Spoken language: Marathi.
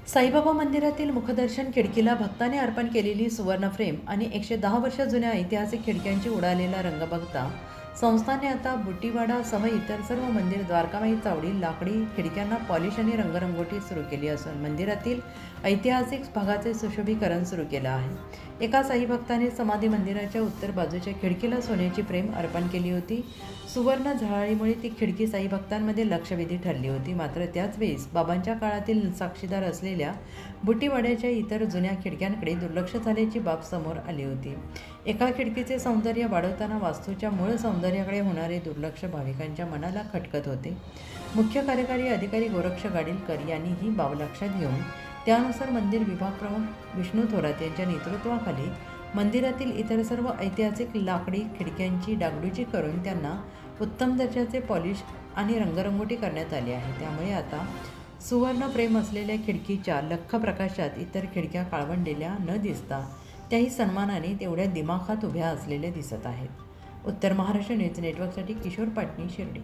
साईबाबा मंदिरातील मुखदर्शन खिडकीला भक्ताने अर्पण केलेली सुवर्ण फ्रेम आणि 110 वर्ष जुन्या ऐतिहासिक खिडक्यांची उडालेला रंग बघता संस्थाने आता बुटीवाडासह इतर सर्व मंदिर द्वारकामाई चावडी लाकडी खिडक्यांना पॉलिश आणि रंगरंगोटी सुरू केली असून मंदिरातील ऐतिहासिक भागाचे सुशोभीकरण सुरू केलं आहे। एका साई भक्ताने समाधी मंदिराच्या उत्तर बाजूच्या खिडकीला सोन्याची फ्रेम अर्पण केली होती। सुवर्ण झळाळीमुळे ती खिडकी साई भक्तांमध्ये लक्षवेधी ठरली होती। मात्र त्याच वेळेस बाबांच्या काळातील साक्षीदार असलेल्या बुटीवाड्याच्या इतर जुन्या खिडक्यांकडे दुर्लक्ष झाल्याची बाब समोर आली होती। एका खिडकीचे सौंदर्य वाढवताना वास्तूच्या मूळ सौंदर्याकडे होणारे दुर्लक्ष भाविकांच्या मनाला खटकत होते। मुख्य कार्यकारी अधिकारी गोरक्ष गाडीलकर यांनी ही बाब लक्षात घेऊन त्यानुसार मंदिर विभाग प्रमुख विष्णू थोरात यांच्या नेतृत्वाखाली मंदिरातील इतर सर्व ऐतिहासिक लाकडी खिडक्यांची डागडुजी करून त्यांना उत्तम दर्जाचे पॉलिश आणि रंगरंगोटी करण्यात आली आहे। त्यामुळे आता सुवर्ण फ्रेम असलेल्या खिडकीच्या लख्ख प्रकाशात इतर खिडक्या काळवंडलेल्या न दिसता त्याही सन्मानाने तेवढ्या दिमाखात उभ्या असलेल्या दिसत आहेत। उत्तर महाराष्ट्र न्यूज नेटवर्कसाठी किशोर पाटणी, शिर्डी।